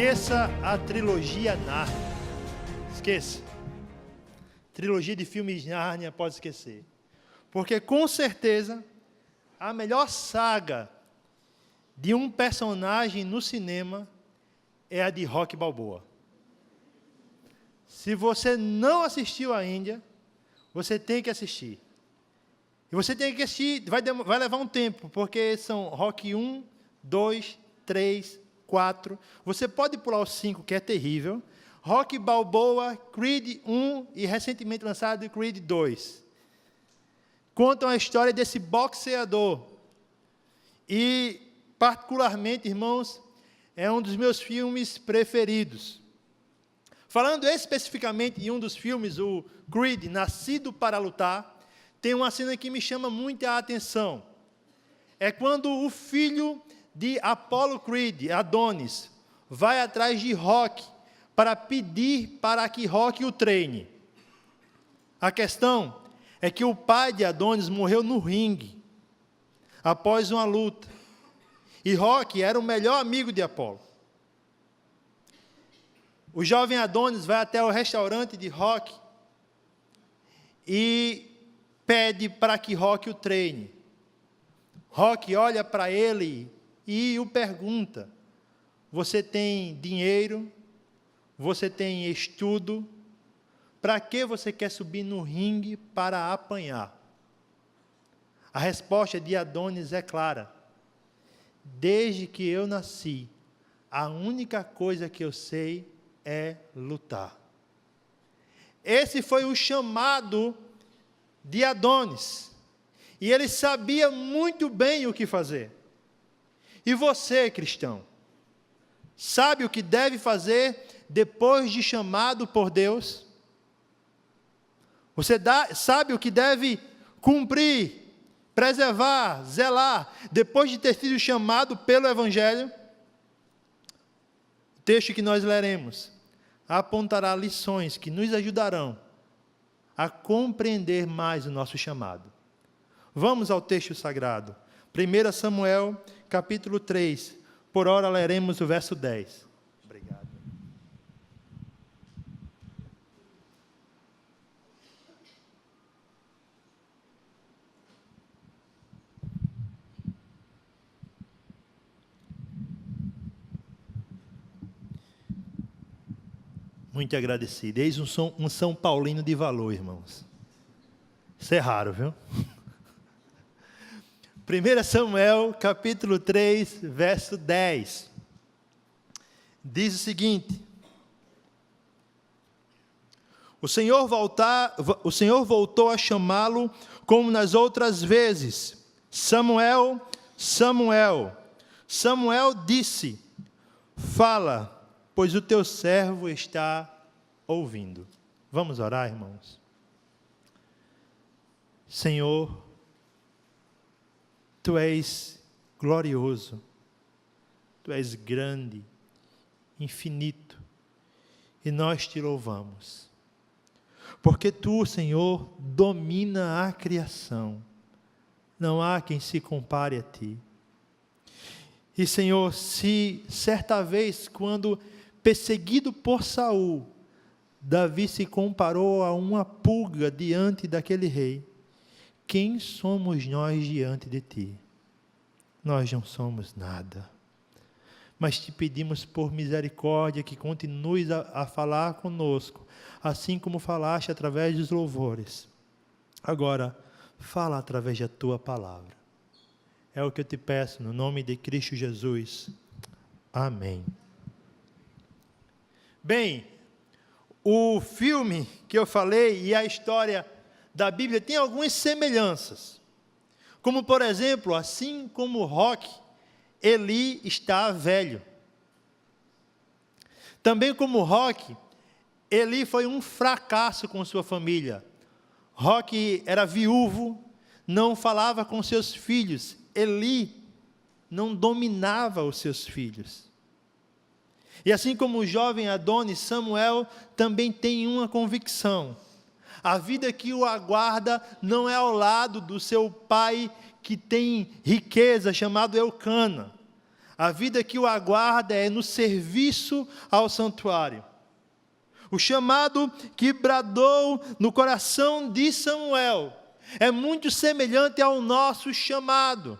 Esqueça a trilogia Nárnia. Esqueça. Trilogia de filmes Nárnia, pode esquecer. Porque, com certeza, a melhor saga de um personagem no cinema é a de Rocky Balboa. Se você não assistiu ainda, você tem que assistir. E você tem que assistir, vai levar um tempo, porque são Rocky 1, 2, 3, 4. Você pode pular o 5, que é terrível. Rocky Balboa, Creed 1 e recentemente lançado Creed 2. Contam a história desse boxeador. E, particularmente, irmãos, é um dos meus filmes preferidos. Falando especificamente em um dos filmes, o Creed, Nascido para Lutar, tem uma cena que me chama muita atenção. É quando o filho de Apollo Creed, Adonis, vai atrás de Rocky para pedir para que Rocky o treine. A questão é que o pai de Adonis morreu no ringue, após uma luta. E Rocky era o melhor amigo de Apollo. O jovem Adonis vai até o restaurante de Rocky e pede para que Rocky o treine. Rocky olha para ele e o pergunta: você tem dinheiro? Você tem estudo? Para que você quer subir no ringue para apanhar? A resposta de Adonis é clara: desde que eu nasci, a única coisa que eu sei é lutar. Esse foi o chamado de Adonis. E ele sabia muito bem o que fazer. E você, cristão, sabe o que deve fazer depois de chamado por Deus? Você sabe o que deve cumprir, preservar, zelar, depois de ter sido chamado pelo Evangelho? O texto que nós leremos apontará lições que nos ajudarão a compreender mais o nosso chamado. Vamos ao texto sagrado. 1 Samuel, capítulo 3. Por ora leremos o verso 10. Obrigado. Muito agradecido. Eis um São Paulino de valor, irmãos. Isso é raro, viu? 1 Samuel, capítulo 3, verso 10. Diz o seguinte: O Senhor voltou a chamá-lo como nas outras vezes. Samuel, Samuel. Samuel disse: Fala, pois o teu servo está ouvindo. Vamos orar, irmãos. Senhor, Tu és glorioso, Tu és grande, infinito, e nós Te louvamos. Porque Tu, Senhor, domina a criação. Não há quem se compare a Ti. E, Senhor, se certa vez, quando perseguido por Saul, Davi se comparou a uma pulga diante daquele rei, quem somos nós diante de Ti? Nós não somos nada. Mas Te pedimos por misericórdia que continues a falar conosco, assim como falaste através dos louvores. Agora, fala através da Tua palavra. É o que eu te peço, no nome de Cristo Jesus. Amém. Bem, o filme que eu falei e a história da Bíblia tem algumas semelhanças. Como, por exemplo, assim como Rocky, Eli está velho. Também como Rocky, Eli foi um fracasso com sua família. Rocky era viúvo, não falava com seus filhos. Eli não dominava os seus filhos. E assim como o jovem Adonis, Samuel também tem uma convicção: a vida que o aguarda não é ao lado do seu pai que tem riqueza, chamado Eucana. A vida que o aguarda é no serviço ao santuário. O chamado que bradou no coração de Samuel é muito semelhante ao nosso chamado,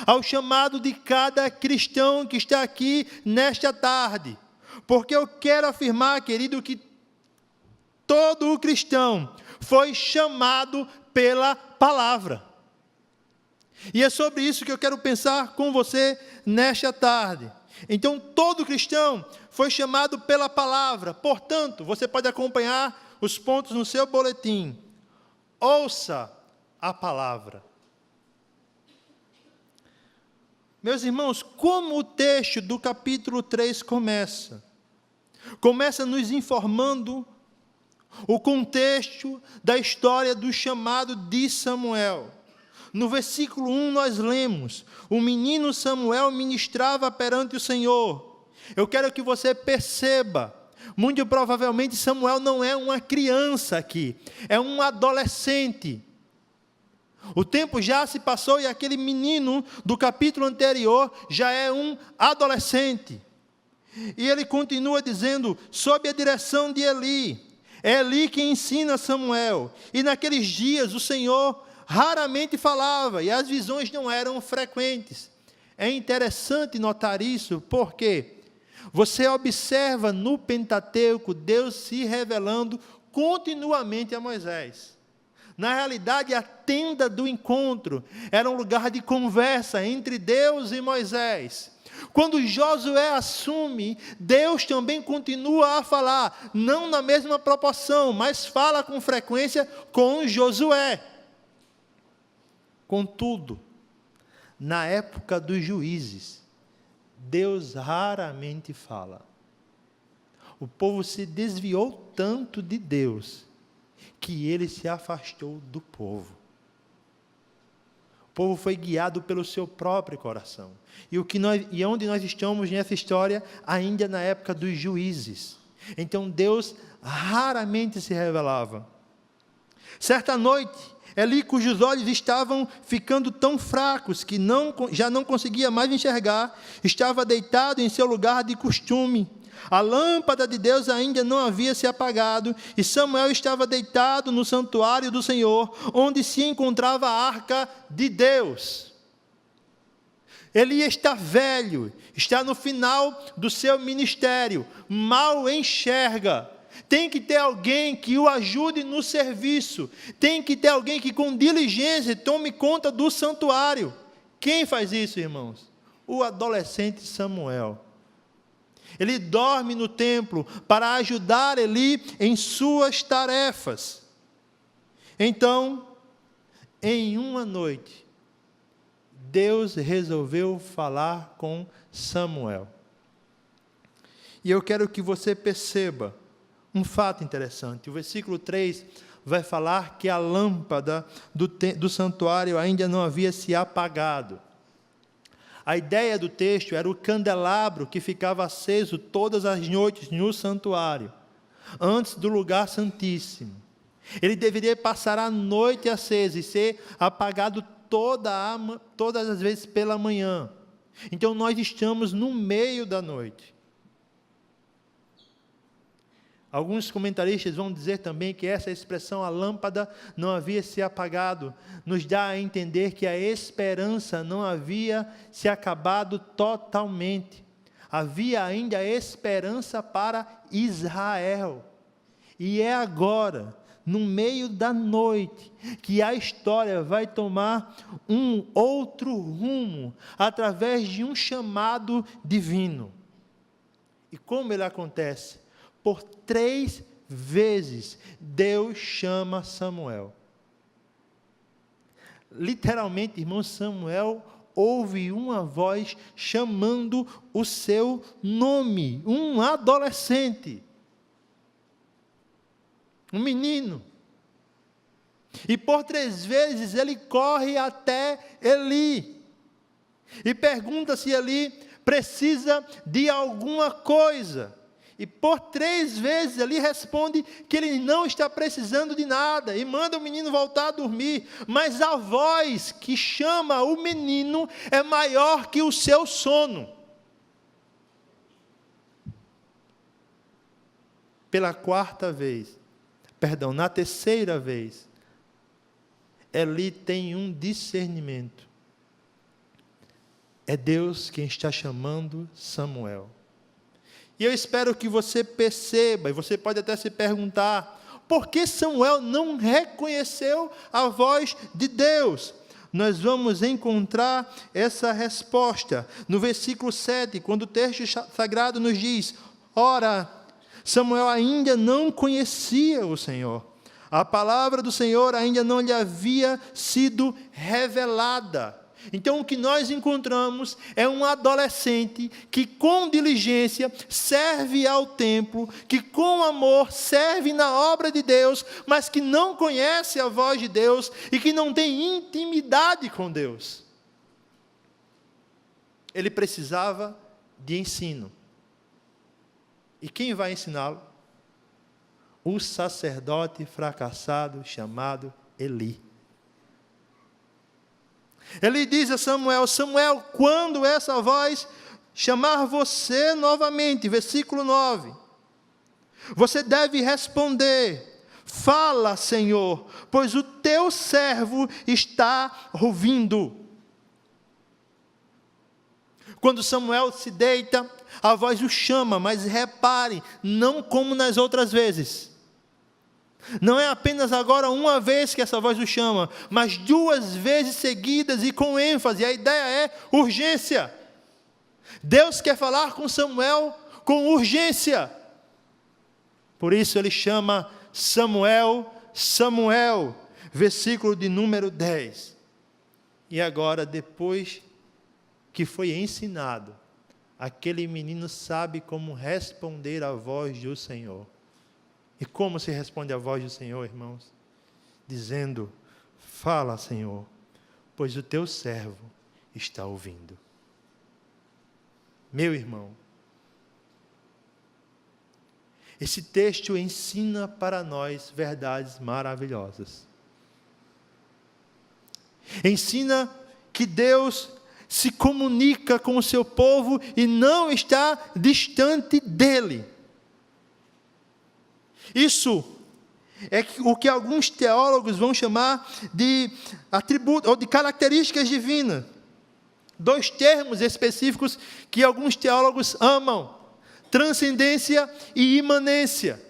ao chamado de cada cristão que está aqui nesta tarde. Porque eu quero afirmar, querido, que todo o cristão foi chamado pela palavra. E é sobre isso que eu quero pensar com você nesta tarde. Então, todo cristão foi chamado pela palavra. Portanto, você pode acompanhar os pontos no seu boletim. Ouça a palavra. Meus irmãos, como o texto do capítulo 3 começa? Começa nos informando o contexto da história do chamado de Samuel. No versículo 1 nós lemos: o menino Samuel ministrava perante o Senhor. Eu quero que você perceba, muito provavelmente Samuel não é uma criança aqui, é um adolescente. O tempo já se passou e aquele menino do capítulo anterior já é um adolescente. E ele continua dizendo, sob a direção de Eli. É Eli que ensina Samuel. E naqueles dias o Senhor raramente falava e as visões não eram frequentes. É interessante notar isso porque você observa no Pentateuco Deus se revelando continuamente a Moisés. Na realidade, a tenda do encontro era um lugar de conversa entre Deus e Moisés. Quando Josué assume, Deus também continua a falar, não na mesma proporção, mas fala com frequência com Josué. Contudo, na época dos juízes, Deus raramente fala. O povo se desviou tanto de Deus, que ele se afastou do povo. O povo foi guiado pelo seu próprio coração. E onde nós estamos nessa história, ainda na época dos juízes. Então Deus raramente se revelava. Certa noite, Eli, cujos olhos estavam ficando tão fracos que já não conseguia mais enxergar, estava deitado em seu lugar de costume. A lâmpada de Deus ainda não havia se apagado, e Samuel estava deitado no santuário do Senhor, onde se encontrava a arca de Deus. Eli está velho, está no final do seu ministério, mal enxerga. Tem que ter alguém que o ajude no serviço. Tem que ter alguém que com diligência tome conta do santuário. Quem faz isso, irmãos? O adolescente Samuel. Ele dorme no templo para ajudar Eli em suas tarefas. Então, em uma noite, Deus resolveu falar com Samuel. E eu quero que você perceba um fato interessante. O versículo 3 vai falar que a lâmpada do santuário ainda não havia se apagado. A ideia do texto era o candelabro que ficava aceso todas as noites no santuário, antes do lugar santíssimo. Ele deveria passar a noite aceso e ser apagado todas as vezes pela manhã. Então nós estamos no meio da noite. Alguns comentaristas vão dizer também que essa expressão, a lâmpada não havia se apagado, nos dá a entender que a esperança não havia se acabado totalmente. Havia ainda esperança para Israel. E é agora, no meio da noite, que a história vai tomar um outro rumo, através de um chamado divino. E como ele acontece? Por 3 vezes, Deus chama Samuel. Literalmente, irmão, Samuel ouve uma voz chamando o seu nome. Um adolescente. Um menino. E por 3 vezes, ele corre até Eli. E pergunta se Eli precisa de alguma coisa. E por 3 vezes ele responde que ele não está precisando de nada, e manda o menino voltar a dormir, mas a voz que chama o menino é maior que o seu sono. na terceira vez, Eli tem um discernimento. É Deus quem está chamando Samuel. E eu espero que você perceba, e você pode até se perguntar, por que Samuel não reconheceu a voz de Deus? Nós vamos encontrar essa resposta no versículo 7, quando o texto sagrado nos diz: ora, Samuel ainda não conhecia o Senhor. A palavra do Senhor ainda não lhe havia sido revelada. Então, o que nós encontramos é um adolescente que, com diligência, serve ao templo, que, com amor, serve na obra de Deus, mas que não conhece a voz de Deus e que não tem intimidade com Deus. Ele precisava de ensino. E quem vai ensiná-lo? O sacerdote fracassado chamado Eli. Ele diz a Samuel: Samuel, quando essa voz chamar você novamente, versículo 9, você deve responder: fala, Senhor, pois o teu servo está ouvindo. Quando Samuel se deita, a voz o chama, mas repare, não como nas outras vezes. Não é apenas agora uma vez que essa voz o chama, mas 2 vezes seguidas e com ênfase. A ideia é urgência. Deus quer falar com Samuel com urgência. Por isso ele chama Samuel, Samuel, versículo de número 10. E agora, depois que foi ensinado, aquele menino sabe como responder à voz do Senhor. E como se responde à voz do Senhor, irmãos? Dizendo: fala, Senhor, pois o teu servo está ouvindo. Meu irmão, esse texto ensina para nós verdades maravilhosas. Ensina que Deus se comunica com o seu povo e não está distante dele. Isso é o que alguns teólogos vão chamar de atributos ou de características divinas. 2 termos específicos que alguns teólogos amam: transcendência e imanência.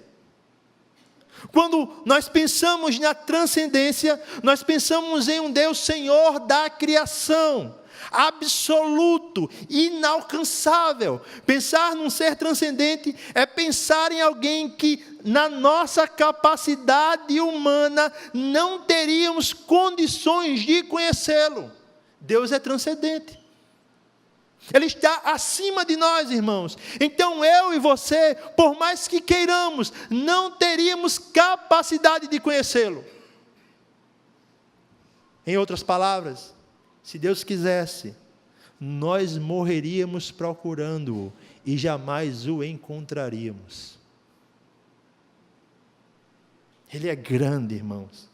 Quando nós pensamos na transcendência, nós pensamos em um Deus Senhor da criação, absoluto, inalcançável. Pensar num ser transcendente é pensar em alguém que, na nossa capacidade humana, não teríamos condições de conhecê-lo. Deus é transcendente. Ele está acima de nós, irmãos. Então eu e você, por mais que queiramos, não teríamos capacidade de conhecê-lo. Em outras palavras, se Deus quisesse, nós morreríamos procurando-o e jamais o encontraríamos. Ele é grande, irmãos.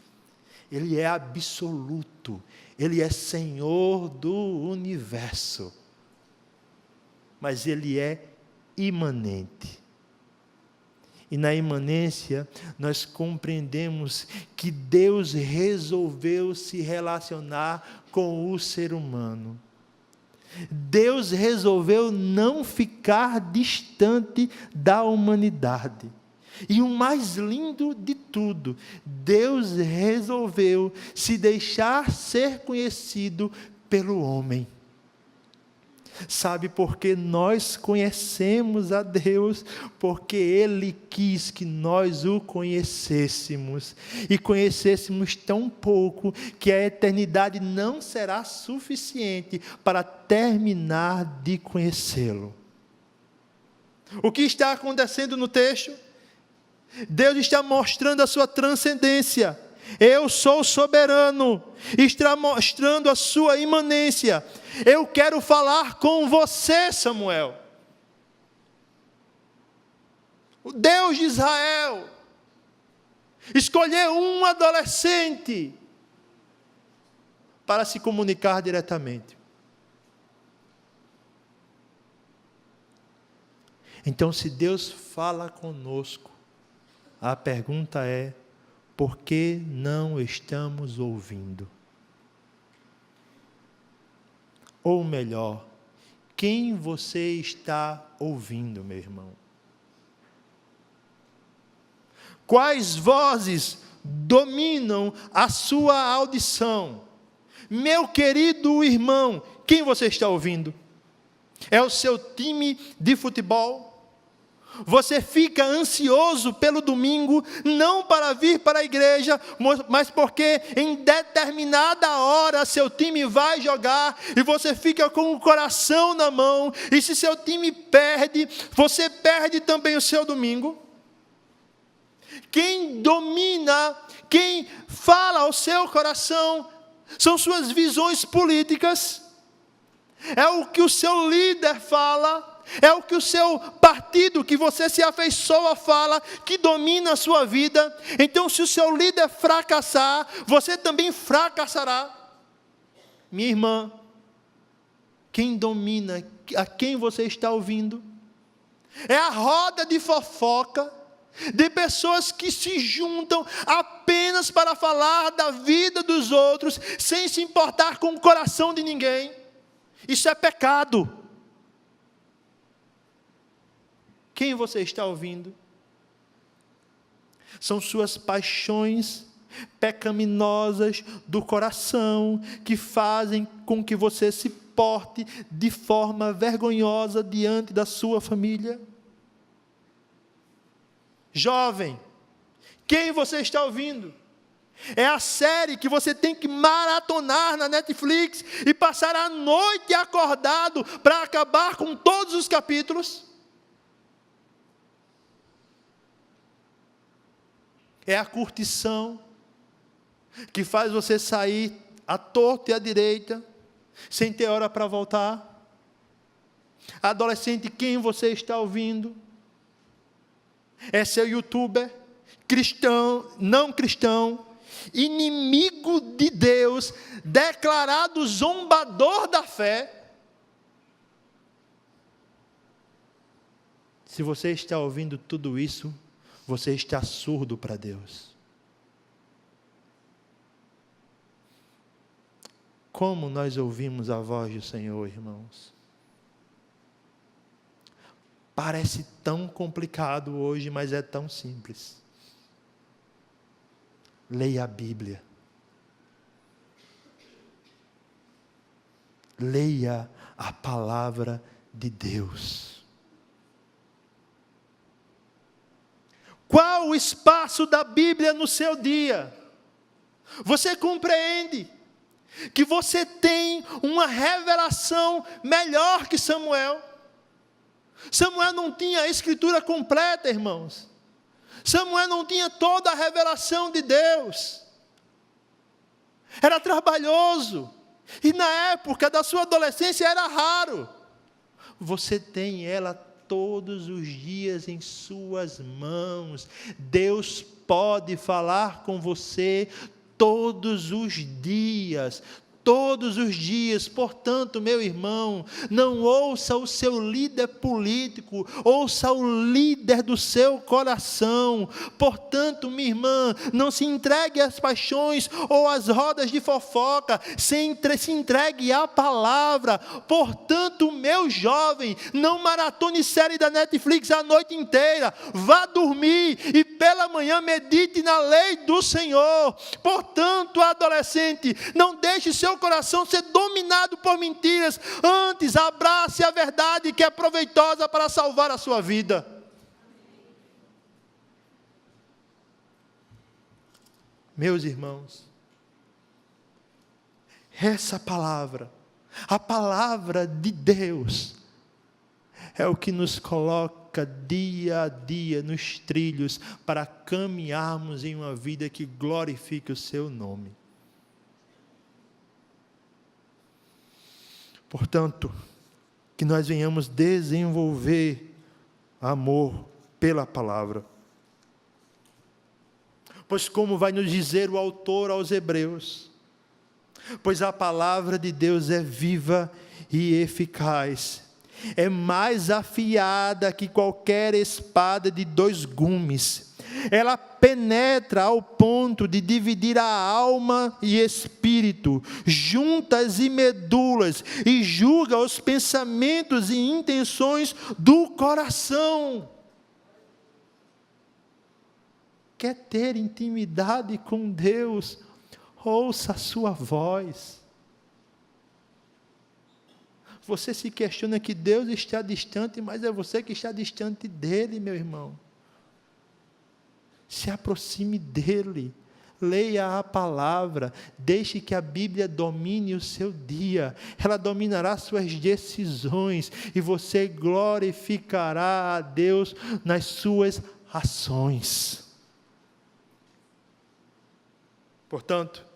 Ele é absoluto. Ele é Senhor do universo. Mas Ele é imanente. E na imanência, nós compreendemos que Deus resolveu se relacionar com o ser humano. Deus resolveu não ficar distante da humanidade. E o mais lindo de tudo, Deus resolveu se deixar ser conhecido pelo homem. Sabe por que nós conhecemos a Deus? Porque Ele quis que nós o conhecêssemos. E conhecêssemos tão pouco que a eternidade não será suficiente para terminar de conhecê-lo. O que está acontecendo no texto? Deus está mostrando a sua transcendência. Eu sou soberano. Está mostrando a sua imanência. Eu quero falar com você, Samuel. O Deus de Israel escolheu um adolescente para se comunicar diretamente. Então, se Deus fala conosco, A pergunta é: por que não estamos ouvindo? Ou melhor, quem você está ouvindo, meu irmão? Quais vozes dominam a sua audição? Meu querido irmão, quem você está ouvindo? É o seu time de futebol? Você fica ansioso pelo domingo, não para vir para a igreja, mas porque em determinada hora seu time vai jogar, e você fica com o coração na mão, e se seu time perde, você perde também o seu domingo? Quem domina, quem fala ao seu coração, são suas visões políticas, é o que o seu líder fala, é o que o seu partido, que você se afeiçoa, fala, que domina a sua vida. Então, se o seu líder fracassar, você também fracassará. Minha irmã, quem domina, a quem você está ouvindo? É a roda de fofoca, de pessoas que se juntam apenas para falar da vida dos outros, sem se importar com o coração de ninguém. Isso é pecado. Quem você está ouvindo? São suas paixões pecaminosas do coração que fazem com que você se porte de forma vergonhosa diante da sua família. Jovem, quem você está ouvindo? É a série que você tem que maratonar na Netflix e passar a noite acordado para acabar com todos os capítulos? É a curtição que faz você sair à torta e à direita, sem ter hora para voltar? Adolescente, quem você está ouvindo? É seu youtuber, cristão, não cristão, inimigo de Deus, declarado zombador da fé? Se você está ouvindo tudo isso, você está surdo para Deus. Como nós ouvimos a voz do Senhor, irmãos? Parece tão complicado hoje, mas é tão simples. Leia a Bíblia. Leia a palavra de Deus. Qual o espaço da Bíblia no seu dia? Você compreende que você tem uma revelação melhor que Samuel? Samuel não tinha a escritura completa, irmãos. Samuel não tinha toda a revelação de Deus. Era trabalhoso. E na época da sua adolescência era raro. Você tem ela todos os dias em suas mãos. Deus pode falar com você todos os dias. Todos os dias. Portanto, meu irmão, não ouça o seu líder político, ouça o líder do seu coração. Portanto, minha irmã, não se entregue às paixões ou às rodas de fofoca, se entregue à palavra. Portanto, meu jovem, não maratone série da Netflix a noite inteira, vá dormir e pela manhã medite na lei do Senhor. Portanto, adolescente, não deixe seu coração ser dominado por mentiras, antes abrace a verdade que é proveitosa para salvar a sua vida. Meus irmãos, essa palavra, a palavra de Deus, é o que nos coloca dia a dia nos trilhos para caminharmos em uma vida que glorifique o seu nome. Portanto, que nós venhamos desenvolver amor pela palavra. Pois como vai nos dizer o autor aos Hebreus, pois a palavra de Deus é viva e eficaz, é mais afiada que qualquer espada de 2 gumes, ela penetra ao ponto de dividir a alma e espírito, juntas e medulas, e julga os pensamentos e intenções do coração. Quer ter intimidade com Deus? Ouça a sua voz. Você se questiona que Deus está distante, mas é você que está distante dele, meu irmão. Se aproxime dele, leia a palavra, deixe que a Bíblia domine o seu dia, ela dominará suas decisões, e você glorificará a Deus nas suas ações. Portanto,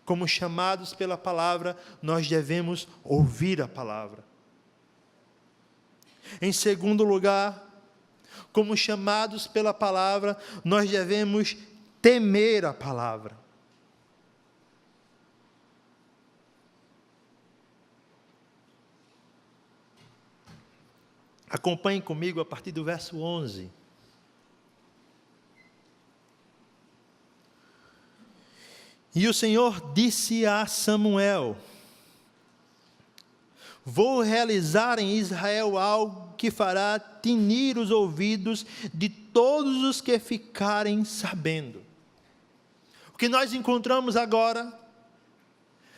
como chamados pela palavra, nós devemos ouvir a palavra. Em segundo lugar, como chamados pela palavra, nós devemos temer a palavra. Acompanhe comigo a partir do verso 11. E o Senhor disse a Samuel: vou realizar em Israel algo que fará tinir os ouvidos de todos os que ficarem sabendo. O que nós encontramos agora,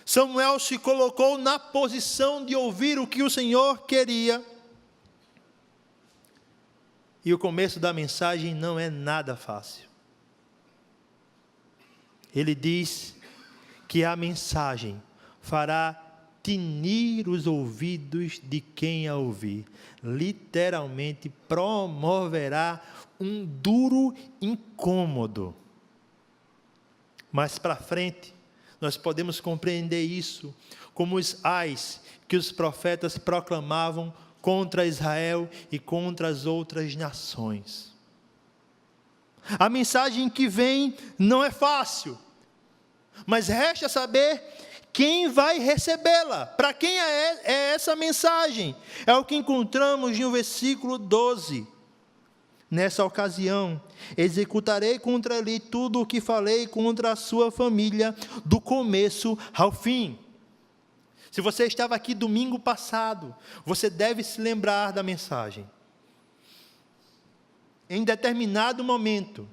Samuel se colocou na posição de ouvir o que o Senhor queria. E o começo da mensagem não é nada fácil. Ele diz que a mensagem fará tinir os ouvidos de quem a ouvir. Literalmente promoverá um duro incômodo. Mais para frente, nós podemos compreender isso como os ais que os profetas proclamavam contra Israel e contra as outras nações. A mensagem que vem não é fácil, mas resta saber quem vai recebê-la. Para quem é essa mensagem? É o que encontramos no versículo 12. Nessa ocasião, executarei contra ele tudo o que falei contra a sua família, do começo ao fim. Se você estava aqui domingo passado, você deve se lembrar da mensagem. Em determinado momento,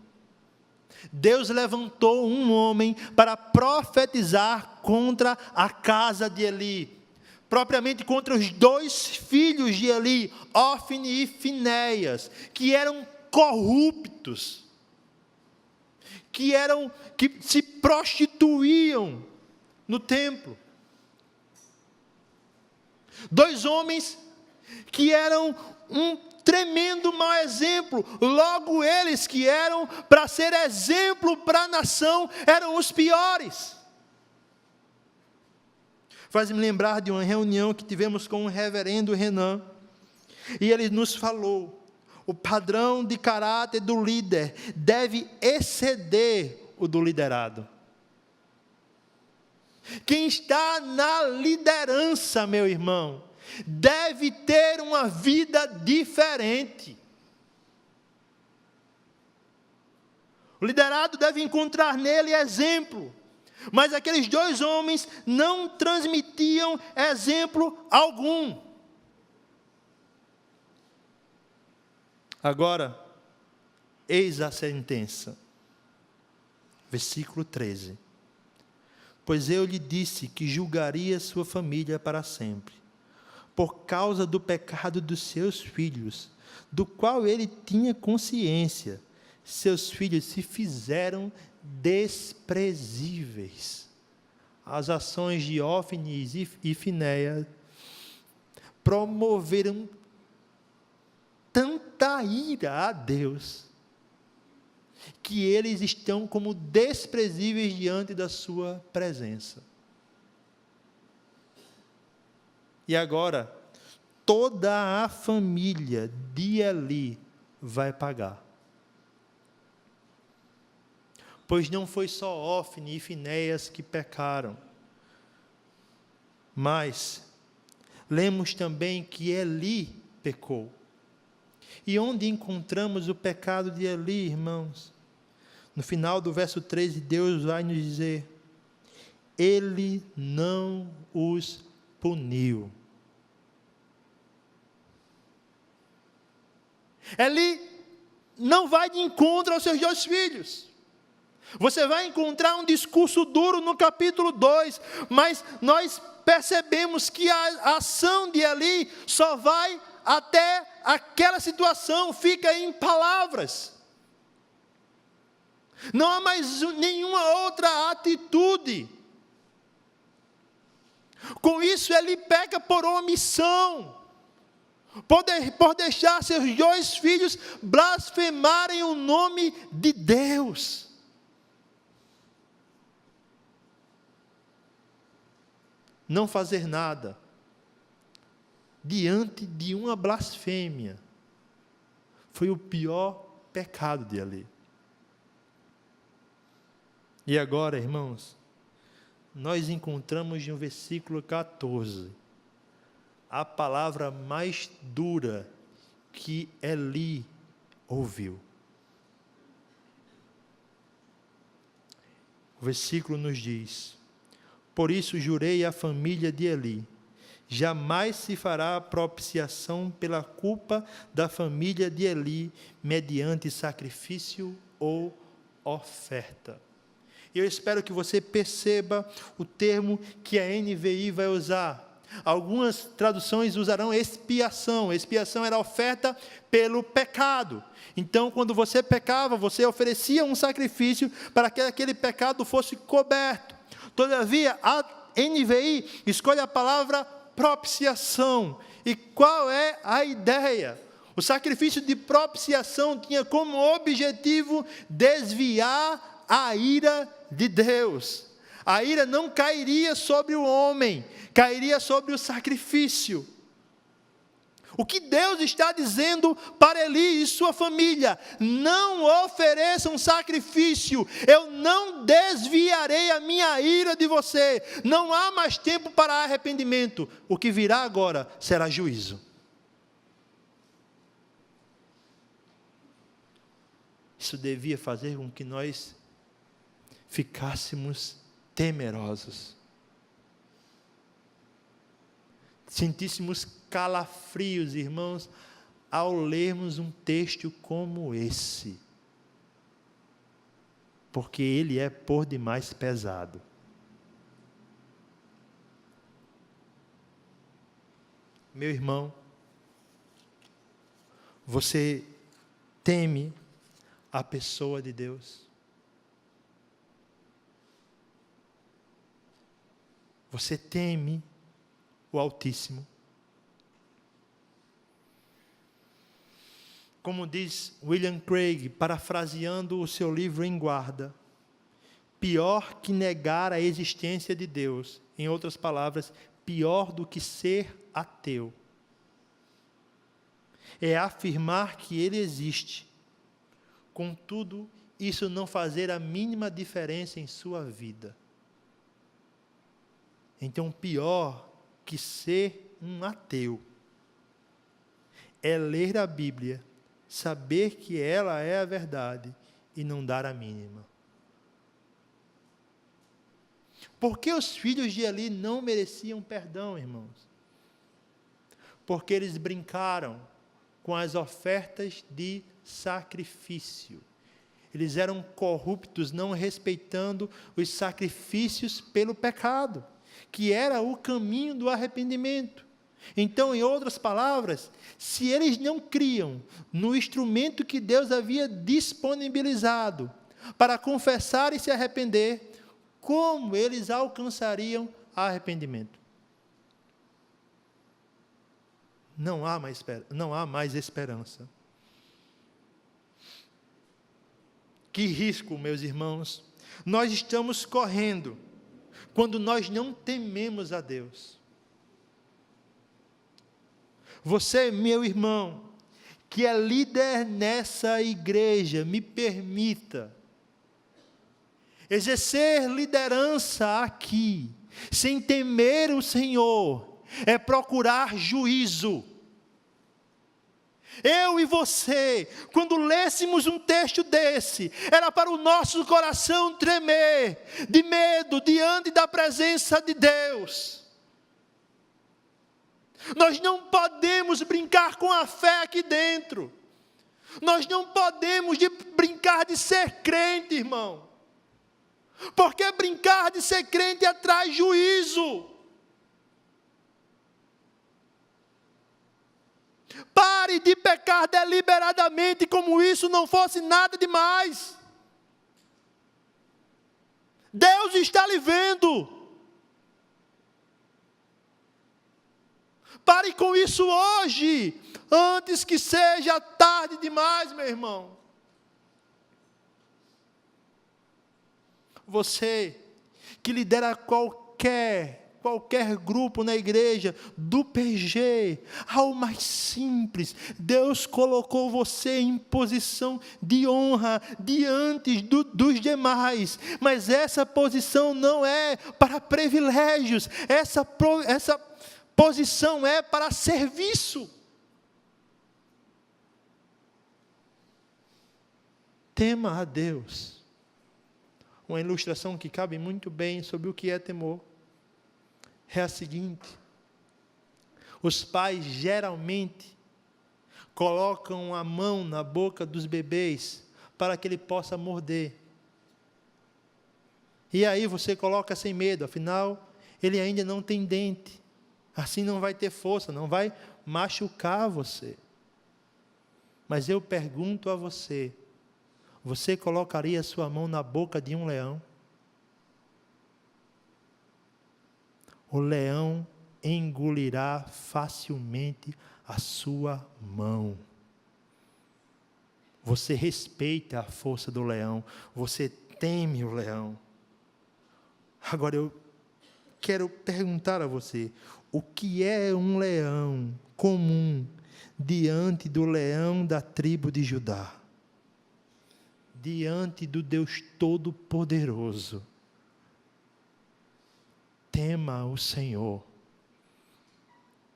Deus levantou um homem para profetizar contra a casa de Eli, propriamente contra os 2 filhos de Eli, Ófni e Finéias, que eram corruptos, que se prostituíam no templo. 2 homens que eram um tremendo mau exemplo, logo eles que eram para ser exemplo para a nação, eram os piores. Faz-me lembrar de uma reunião que tivemos com o reverendo Renan, e ele nos falou, o padrão de caráter do líder deve exceder o do liderado. Quem está na liderança, meu irmão, deve ter uma vida diferente. O liderado deve encontrar nele exemplo. Mas aqueles 2 homens não transmitiam exemplo algum. Agora, eis a sentença. Versículo 13. Pois eu lhe disse que julgaria sua família para sempre, por causa do pecado dos seus filhos, do qual ele tinha consciência. Seus filhos se fizeram desprezíveis. As ações de Ófni e Finéias promoveram tanta ira a Deus, que eles estão como desprezíveis diante da sua presença. E agora, toda a família de Eli vai pagar. Pois não foi só Ófni e Finéias que pecaram, mas lemos também que Eli pecou. E onde encontramos o pecado de Eli, irmãos? No final do verso 13, Deus vai nos dizer: Ele não os puniu. Eli não vai de encontro aos seus 2 filhos. Você vai encontrar um discurso duro no capítulo 2, mas nós percebemos que a ação de Eli só vai até aquela situação, fica em palavras. Não há mais nenhuma outra atitude. Com isso, ele peca por omissão, por deixar seus 2 filhos blasfemarem o nome de Deus. Não fazer nada diante de uma blasfêmia foi o pior pecado de Eli. E agora, irmãos, nós encontramos no versículo 14 a palavra mais dura que Eli ouviu. O versículo nos diz: Por isso jurei à família de Eli, jamais se fará propiciação pela culpa da família de Eli, mediante sacrifício ou oferta. Eu espero que você perceba o termo que a NVI vai usar. Algumas traduções usarão expiação. Expiação era oferta pelo pecado. Então, quando você pecava, você oferecia um sacrifício para que aquele pecado fosse coberto. Todavia, a NVI escolhe a palavra propiciação. E qual é a ideia? O sacrifício de propiciação tinha como objetivo desviar a ira de Deus. A ira não cairia sobre o homem, cairia sobre o sacrifício. O que Deus está dizendo para Eli e sua família: não ofereçam sacrifício, eu não desviarei a minha ira de você, não há mais tempo para arrependimento, o que virá agora será juízo. Isso devia fazer com que nós ficássemos temerosos, sentíssemos calafrios, irmãos, ao lermos um texto como esse, porque ele é por demais pesado. Meu irmão, você teme a pessoa de Deus? Você teme o Altíssimo? Como diz William Craig, parafraseando o seu livro Em Guarda, pior que negar a existência de Deus, em outras palavras, pior do que ser ateu, é afirmar que Ele existe, contudo, isso não fazer a mínima diferença em sua vida. Então, pior que ser um ateu é ler a Bíblia, saber que ela é a verdade e não dar a mínima. Por que os filhos de Eli não mereciam perdão, irmãos? Porque eles brincaram com as ofertas de sacrifício. Eles eram corruptos, não respeitando os sacrifícios pelo pecado, que era o caminho do arrependimento. Então, em outras palavras, se eles não criam no instrumento que Deus havia disponibilizado para confessar e se arrepender, como eles alcançariam arrependimento? Não há mais esperança. Que risco, meus irmãos, nós estamos correndo quando nós não tememos a Deus. Você, meu irmão, que é líder nessa igreja, me permita exercer liderança aqui, sem temer o Senhor, é procurar juízo, Eu e você, quando lêssemos um texto desse, era para o nosso coração tremer de medo diante da presença de Deus. Nós não podemos brincar com a fé aqui dentro. Nós não podemos brincar de ser crente, irmão. Porque brincar de ser crente traz juízo. Pare de pecar deliberadamente, como isso não fosse nada demais. Deus está lhe vendo. Pare com isso hoje, antes que seja tarde demais, meu irmão. Você que lidera qualquer grupo na igreja, do PG ao mais simples, Deus colocou você em posição de honra diante dos demais, mas essa posição não é para privilégios, essa posição é para serviço. Tema a Deus. Uma ilustração que cabe muito bem sobre o que é temor é a seguinte: os pais geralmente colocam a mão na boca dos bebês para que ele possa morder. E aí você coloca sem medo, afinal, ele ainda não tem dente. Assim não vai ter força, não vai machucar você. Mas eu pergunto a você, você colocaria sua mão na boca de um leão? O leão engolirá facilmente a sua mão. Você respeita a força do leão, você teme o leão. Agora eu quero perguntar a você, o que é um leão comum diante do leão da tribo de Judá? Diante do Deus Todo-Poderoso. Tema o Senhor.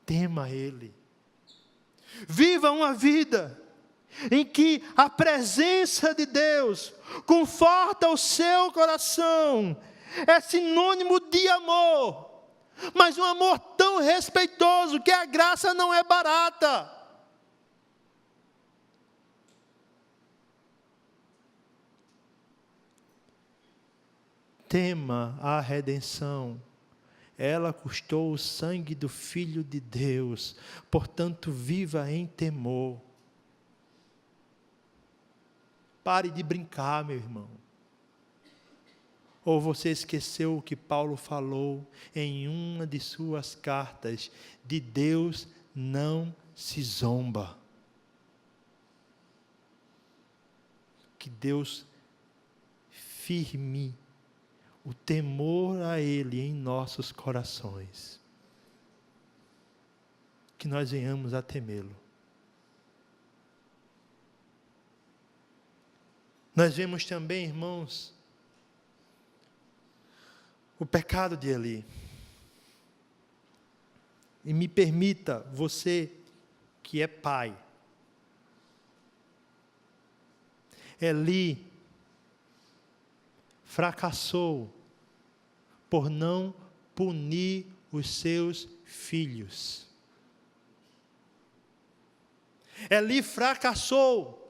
Tema Ele. Viva uma vida em que a presença de Deus conforta o seu coração. É sinônimo de amor. Mas um amor tão respeitoso que a graça não é barata. Tema a redenção. Ela custou o sangue do Filho de Deus. Portanto, viva em temor. Pare de brincar, meu irmão. Ou você esqueceu o que Paulo falou em uma de suas cartas? De Deus não se zomba. Que Deus firme o temor a Ele em nossos corações. Que nós venhamos a temê-lo. Nós vemos também, irmãos, o pecado de Eli. E me permita, você que é pai, Eli fracassou por não punir os seus filhos. Eli fracassou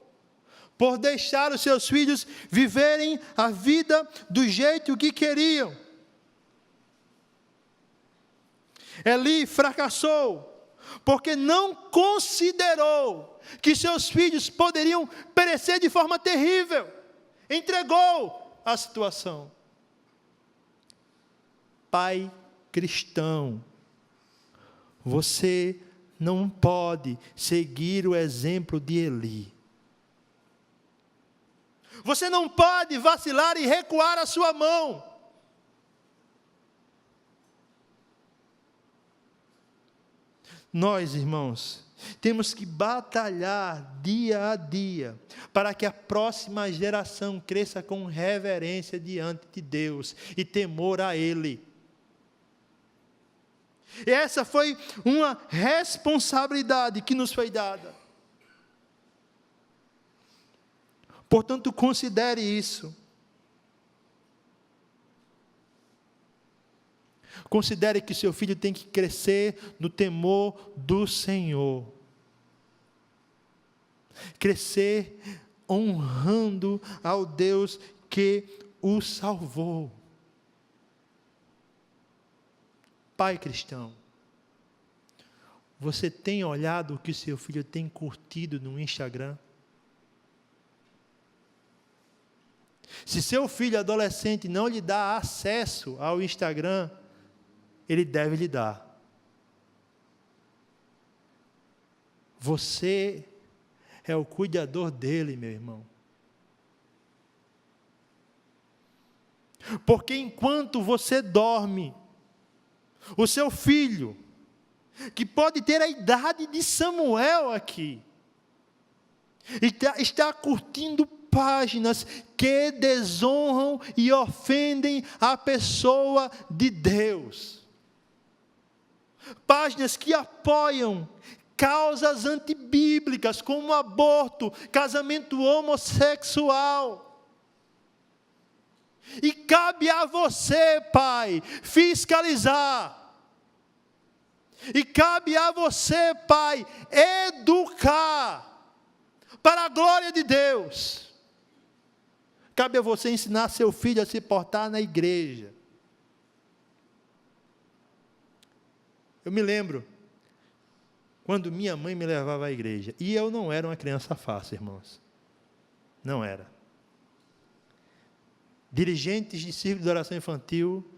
por deixar os seus filhos viverem a vida do jeito que queriam. Eli fracassou porque não considerou que seus filhos poderiam perecer de forma terrível. Entregou a situação. Pai cristão, você não pode seguir o exemplo de Eli. Você não pode vacilar e recuar a sua mão. Nós, irmãos, temos que batalhar dia a dia para que a próxima geração cresça com reverência diante de Deus e temor a Ele. E essa foi uma responsabilidade que nos foi dada. Portanto, considere isso. Considere que seu filho tem que crescer no temor do Senhor. Crescer honrando ao Deus que o salvou. Pai cristão, você tem olhado o que seu filho tem curtido no Instagram? Se seu filho adolescente não lhe dá acesso ao Instagram, ele deve lhe dar. Você é o cuidador dele, meu irmão. Porque enquanto você dorme, o seu filho, que pode ter a idade de Samuel aqui, está curtindo páginas que desonram e ofendem a pessoa de Deus. Páginas que apoiam causas antibíblicas, como aborto, casamento homossexual. E cabe a você, pai, fiscalizar. E cabe a você, pai, educar para a glória de Deus. Cabe a você ensinar seu filho a se portar na igreja. Eu me lembro, quando minha mãe me levava à igreja, e eu não era uma criança fácil, irmãos. Não era. Dirigentes de círculo de oração infantil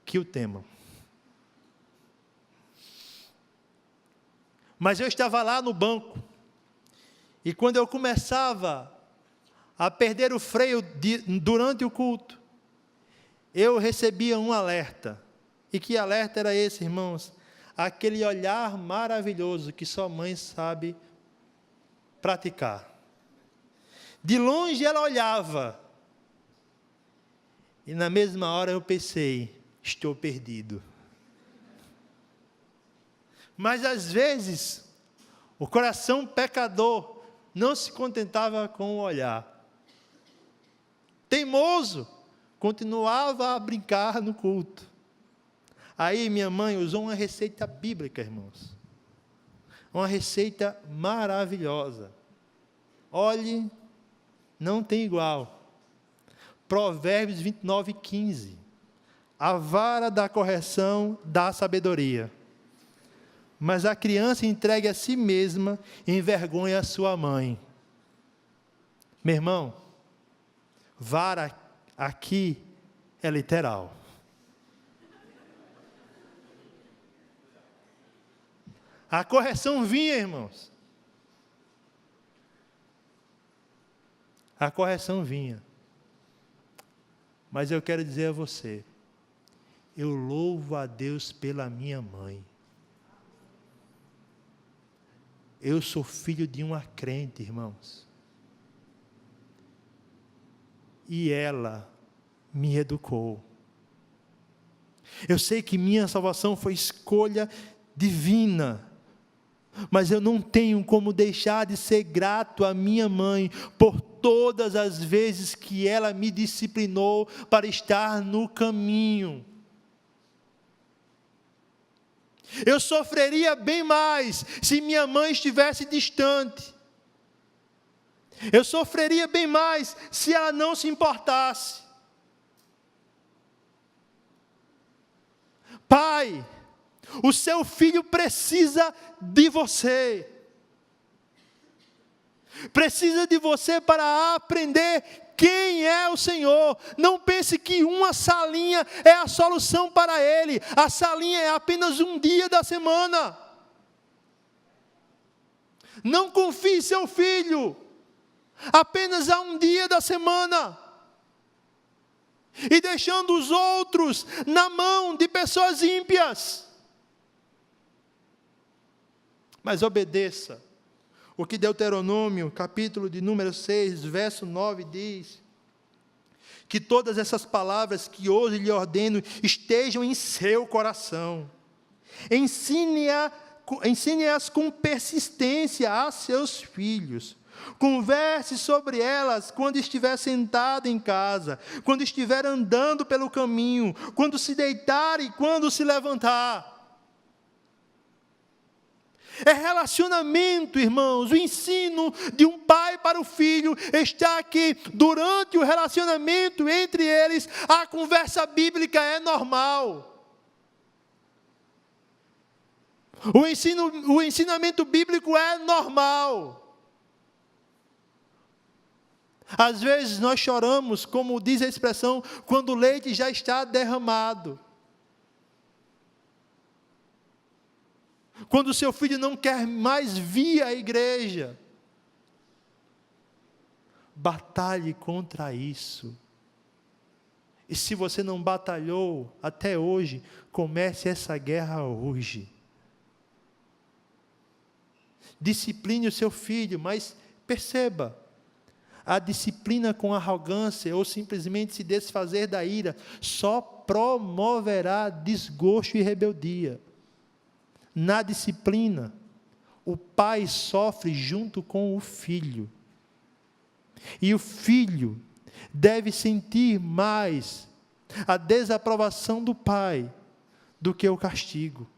que o temam. Mas eu estava lá no banco, e quando eu começava a perder o freio durante o culto, eu recebia um alerta. E que alerta era esse, irmãos? Aquele olhar maravilhoso que só mãe sabe praticar. De longe ela olhava, e na mesma hora eu pensei, estou perdido. Mas às vezes, o coração pecador não se contentava com o olhar. Teimoso, continuava a brincar no culto. Aí minha mãe usou uma receita bíblica, irmãos. Uma receita maravilhosa. Olhe, não tem igual. Provérbios 29:15. A vara da correção dá sabedoria, mas a criança entregue a si mesma envergonha a sua mãe. Meu irmão, vara aqui é literal. A correção vinha, irmãos. A correção vinha. Mas eu quero dizer a você, eu louvo a Deus pela minha mãe. Eu sou filho de uma crente, irmãos. E ela me educou. Eu sei que minha salvação foi escolha divina, mas eu não tenho como deixar de ser grato à minha mãe por todas as vezes que ela me disciplinou para estar no caminho. Eu sofreria bem mais se minha mãe estivesse distante. Eu sofreria bem mais se ela não se importasse. Pai, o seu filho precisa de você. Precisa de você para aprender quem é o Senhor. Não pense que uma salinha é a solução para ele. A salinha é apenas um dia da semana. Não confie seu filho apenas a um dia da semana, e deixando os outros na mão de pessoas ímpias. Mas obedeça o que Deuteronômio, capítulo de número 6, verso 9 diz: que todas essas palavras que hoje lhe ordeno estejam em seu coração. Ensine-as com persistência a seus filhos. Converse sobre elas quando estiver sentado em casa, quando estiver andando pelo caminho, quando se deitar e quando se levantar. É relacionamento, irmãos. O ensino de um pai para o filho está aqui. Durante o relacionamento entre eles, a conversa bíblica é normal. O ensinamento bíblico é normal. Às vezes nós choramos, como diz a expressão, quando o leite já está derramado. Quando o seu filho não quer mais vir à igreja. Batalhe contra isso. E se você não batalhou até hoje, comece essa guerra hoje. Discipline o seu filho, mas perceba, a disciplina com arrogância ou simplesmente se desfazer da ira só promoverá desgosto e rebeldia. Na disciplina, o pai sofre junto com o filho. E o filho deve sentir mais a desaprovação do pai do que o castigo.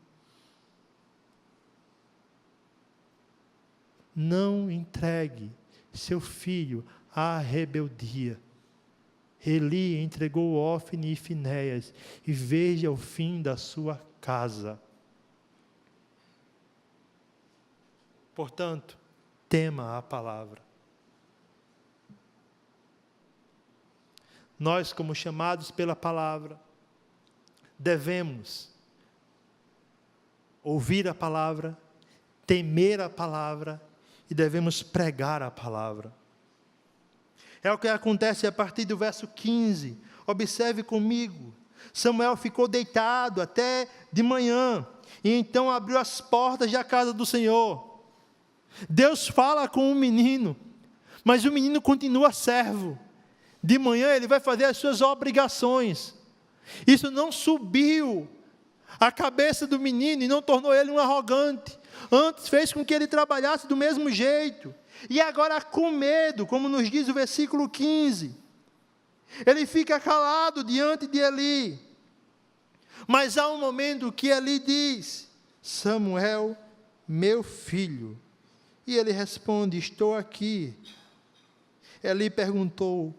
Não entregue seu filho à rebeldia. Eli entregou Hófni e Finéias, e veja o fim da sua casa. Portanto, tema a palavra. Nós, como chamados pela palavra, devemos ouvir a palavra, temer a palavra e devemos pregar a palavra. É o que acontece a partir do verso 15. Observe comigo. Samuel ficou deitado até de manhã, e então abriu as portas da casa do Senhor. Deus fala com o menino, mas o menino continua servo. De manhã ele vai fazer as suas obrigações. Isso não subiu a cabeça do menino e não tornou ele um arrogante. Antes fez com que ele trabalhasse do mesmo jeito. E agora com medo, como nos diz o versículo 15. Ele fica calado diante de Eli. Mas há um momento que Eli diz: Samuel, meu filho. E ele responde: estou aqui. Eli perguntou: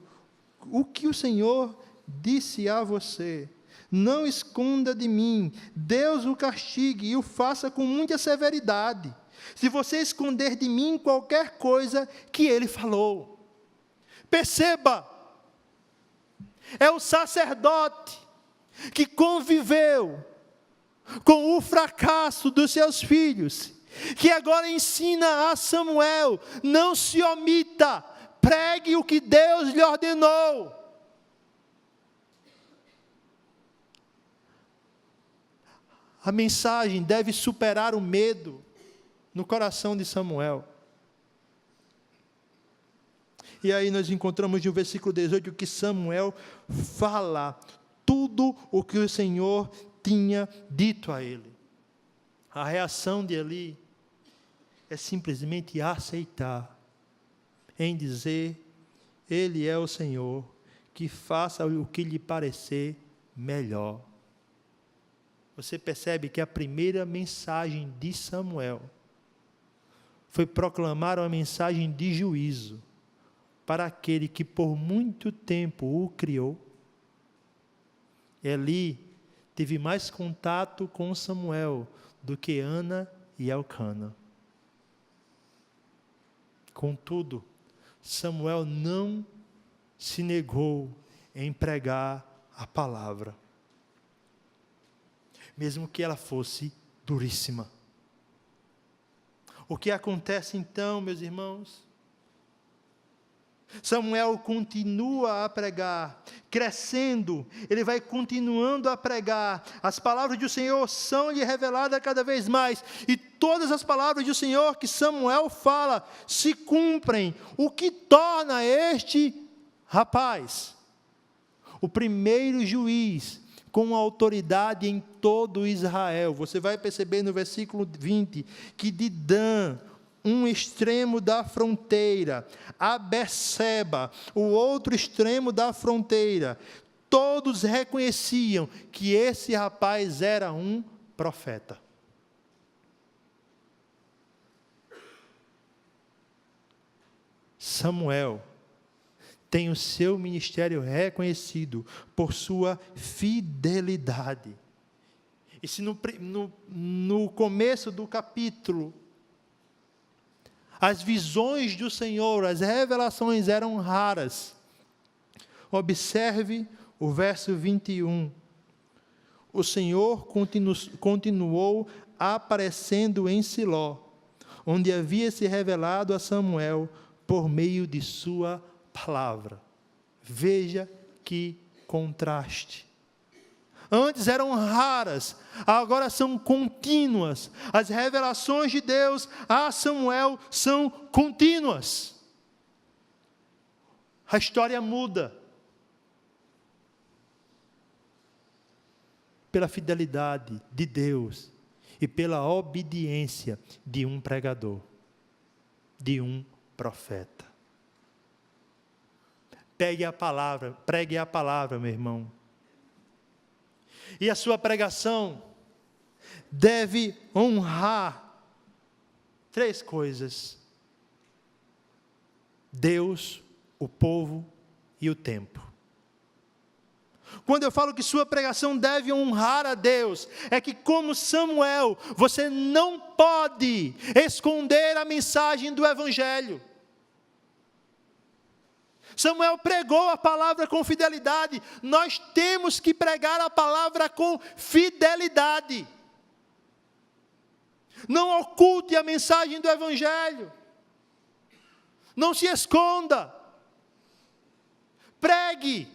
o que o Senhor disse a você? Não esconda de mim, Deus o castigue e o faça com muita severidade, se você esconder de mim qualquer coisa que ele falou. Perceba, é o sacerdote que conviveu com o fracasso dos seus filhos, que agora ensina a Samuel: não se omita, pregue o que Deus lhe ordenou. A mensagem deve superar o medo no coração de Samuel. E aí nós encontramos no versículo 18 que Samuel fala tudo o que o Senhor tinha dito a ele. A reação de Eli é simplesmente aceitar, em dizer: Ele é o Senhor, que faça o que lhe parecer melhor. Você percebe que a primeira mensagem de Samuel foi proclamar uma mensagem de juízo para aquele que por muito tempo o criou. Eli teve mais contato com Samuel do que Ana e Elcana. Contudo, Samuel não se negou em pregar a palavra, mesmo que ela fosse duríssima. O que acontece então, meus irmãos? Samuel continua a pregar, crescendo, ele vai continuando a pregar. As palavras do Senhor são-lhe reveladas cada vez mais, e todas as palavras do Senhor que Samuel fala se cumprem, o que torna este rapaz o primeiro juiz com autoridade em todo Israel. Você vai perceber no versículo 20 que de Dan, um extremo da fronteira, a Berseba, o outro extremo da fronteira. Todos reconheciam que esse rapaz era um profeta. Samuel tem o seu ministério reconhecido por sua fidelidade. E se no começo do capítulo, as visões do Senhor, as revelações eram raras, observe o verso 21. O Senhor continuou aparecendo em Siló, onde havia se revelado a Samuel por meio de sua palavra. Veja que contraste. Antes eram raras, agora são contínuas. As revelações de Deus a Samuel são contínuas. A história muda. Pela fidelidade de Deus e pela obediência de um pregador, de um profeta. Pregue a palavra, meu irmão. E a sua pregação deve honrar 3 coisas: Deus, o povo e o tempo. Quando eu falo que sua pregação deve honrar a Deus, é que, como Samuel, você não pode esconder a mensagem do Evangelho. Samuel pregou a palavra com fidelidade. Nós temos que pregar a palavra com fidelidade. Não oculte a mensagem do Evangelho. Não se esconda. Pregue.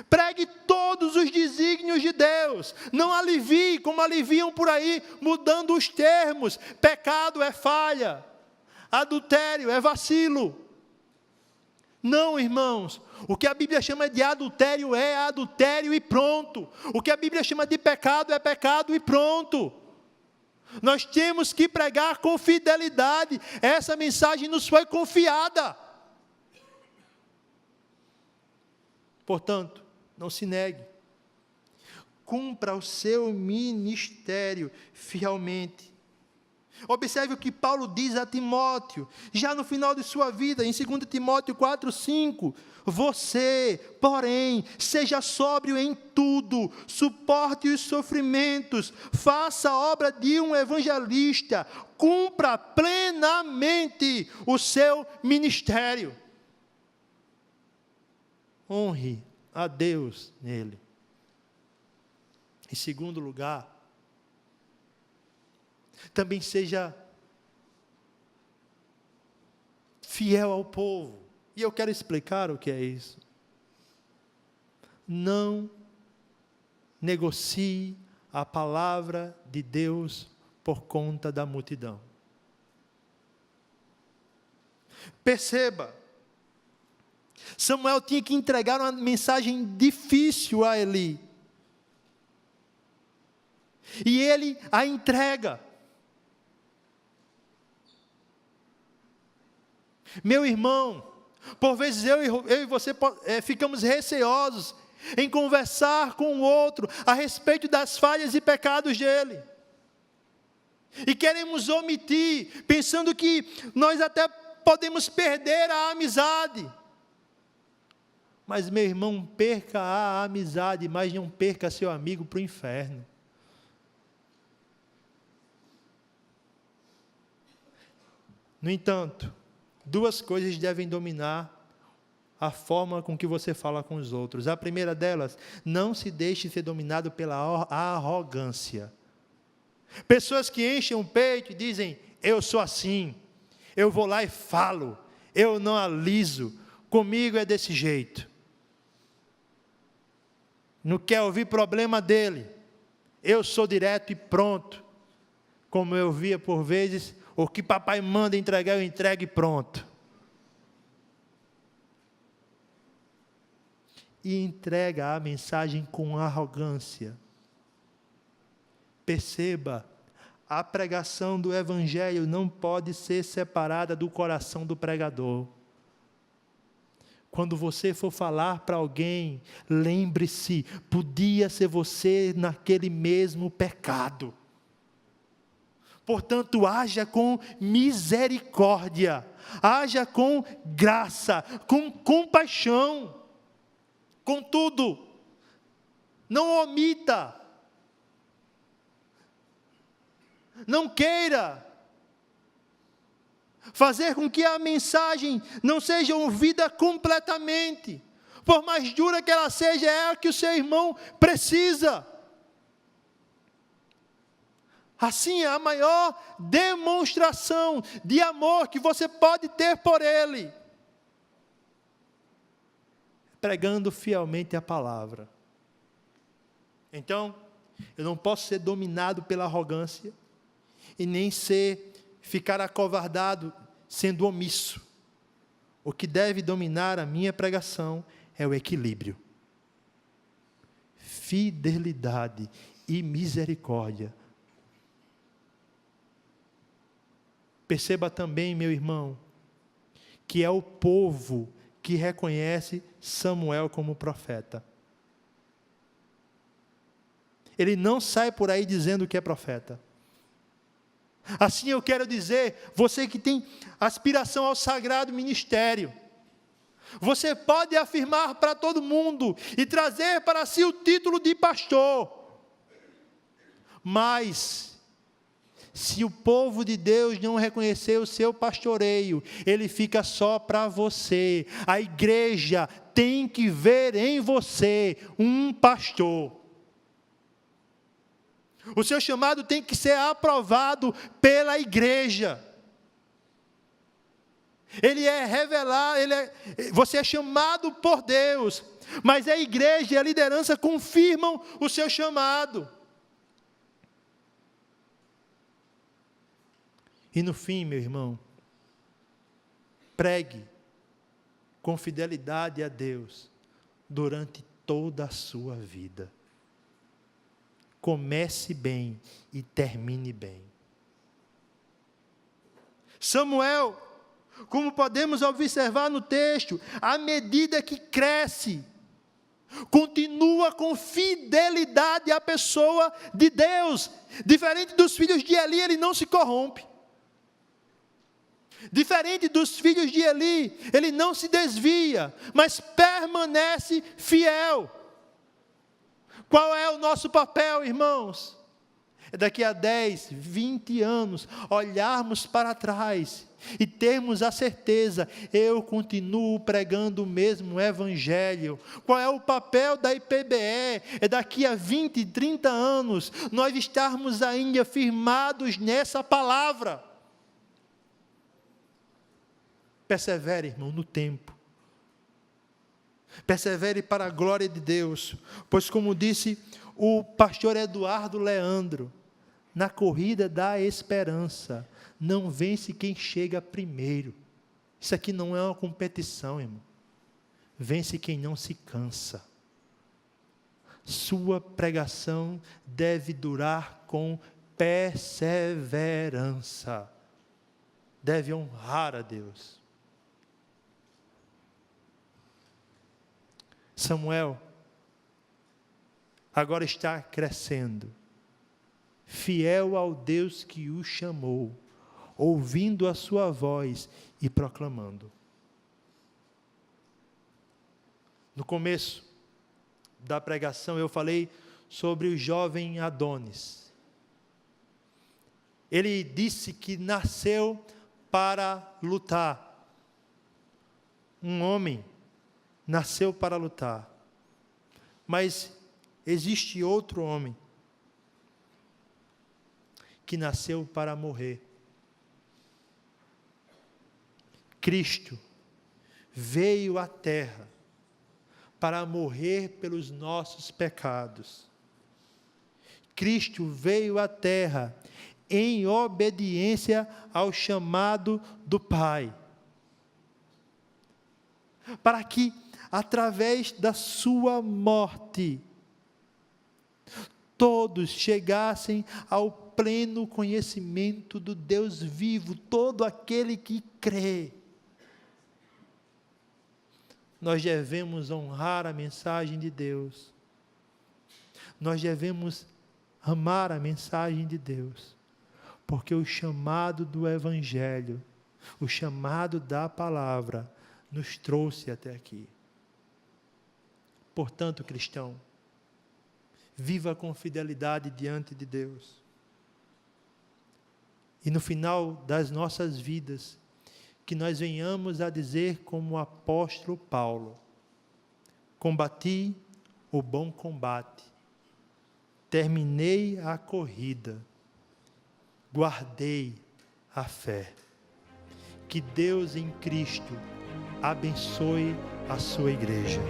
Pregue todos os desígnios de Deus. Não alivie, como aliviam por aí, mudando os termos. Pecado é falha. Adultério é vacilo. Não, irmãos, o que a Bíblia chama de adultério é adultério e pronto. O que a Bíblia chama de pecado é pecado e pronto. Nós temos que pregar com fidelidade. Essa mensagem nos foi confiada. Portanto, não se negue. Cumpra o seu ministério fielmente. Observe o que Paulo diz a Timóteo, já no final de sua vida, em 2 Timóteo 4:5. Você, porém, seja sóbrio em tudo, suporte os sofrimentos, faça a obra de um evangelista, cumpra plenamente o seu ministério. Honre a Deus nele. Em segundo lugar, também seja fiel ao povo. E eu quero explicar o que é isso. Não negocie a palavra de Deus por conta da multidão. Perceba, Samuel tinha que entregar uma mensagem difícil a Eli. E ele a entrega. Meu irmão, por vezes eu e você ficamos receosos em conversar com o outro a respeito das falhas e pecados dele. E queremos omitir, pensando que nós até podemos perder a amizade. Mas, meu irmão, perca a amizade, mas não perca seu amigo para o inferno. No entanto, 2 coisas devem dominar a forma com que você fala com os outros. A primeira delas, não se deixe ser dominado pela arrogância. Pessoas que enchem o peito e dizem, eu sou assim, eu vou lá e falo, eu não aliso, comigo é desse jeito. Não quer ouvir problema dele, eu sou direto e pronto. Como eu via por vezes, o que papai manda entregar, eu entrego e pronto. E entrega a mensagem com arrogância. Perceba, A pregação do Evangelho não pode ser separada do coração do pregador. Quando você for falar para alguém, lembre-se, podia ser você naquele mesmo pecado. Portanto, haja com misericórdia, haja com graça, com compaixão. Contudo, não omita, não queira fazer com que a mensagem não seja ouvida completamente, por mais dura que ela seja, é a que o seu irmão precisa. Assim, é a maior demonstração de amor que você pode ter por ele, pregando fielmente a palavra. Então, eu não posso ser dominado pela arrogância, e nem ficar acovardado, sendo omisso. O que deve dominar a minha pregação é o equilíbrio. Fidelidade e misericórdia. Perceba também, meu irmão, que é o povo que reconhece Samuel como profeta. Ele não sai por aí dizendo que é profeta. Assim eu quero dizer, você que tem aspiração ao sagrado ministério, você pode afirmar para todo mundo e trazer para si o título de pastor, mas se o povo de Deus não reconhecer o seu pastoreio, ele fica só para você. A igreja tem que ver em você um pastor. O seu chamado tem que ser aprovado pela igreja. Ele é revelado, você é chamado por Deus, mas a igreja e a liderança confirmam o seu chamado. E no fim, meu irmão, pregue com fidelidade a Deus durante toda a sua vida. Comece bem e termine bem. Samuel, como podemos observar no texto, à medida que cresce, continua com fidelidade à pessoa de Deus. Diferente dos filhos de Eli, ele não se corrompe. Diferente dos filhos de Eli, ele não se desvia, mas permanece fiel. Qual é o nosso papel, irmãos? É daqui a 10, 20 anos, olharmos para trás e termos a certeza, eu continuo pregando o mesmo evangelho. Qual é o papel da IPBE? É daqui a 20, 30 anos, nós estarmos ainda firmados nessa palavra. Persevere, irmão, no tempo. Persevere para a glória de Deus, pois como disse o pastor Eduardo Leandro, na corrida da esperança, não vence quem chega primeiro. Isso aqui não é uma competição, irmão. Vence quem não se cansa. Sua pregação deve durar com perseverança. Deve honrar a Deus. Samuel agora está crescendo, fiel ao Deus que o chamou, ouvindo a sua voz e proclamando. No começo da pregação eu falei sobre o jovem Adonis. Ele disse que nasceu para lutar. Um homem nasceu para lutar, mas existe outro homem que nasceu para morrer. Cristo veio à terra para morrer pelos nossos pecados. Cristo veio à terra em obediência ao chamado do Pai, para que através da sua morte, todos chegassem ao pleno conhecimento do Deus vivo, todo aquele que crê. Nós devemos honrar a mensagem de Deus. Nós devemos amar a mensagem de Deus, porque o chamado do Evangelho, o chamado da palavra, nos trouxe até aqui. Portanto, cristão, viva com fidelidade diante de Deus. E no final das nossas vidas, que nós venhamos a dizer como o apóstolo Paulo: combati o bom combate, terminei a corrida, guardei a fé. Que Deus em Cristo abençoe a sua igreja.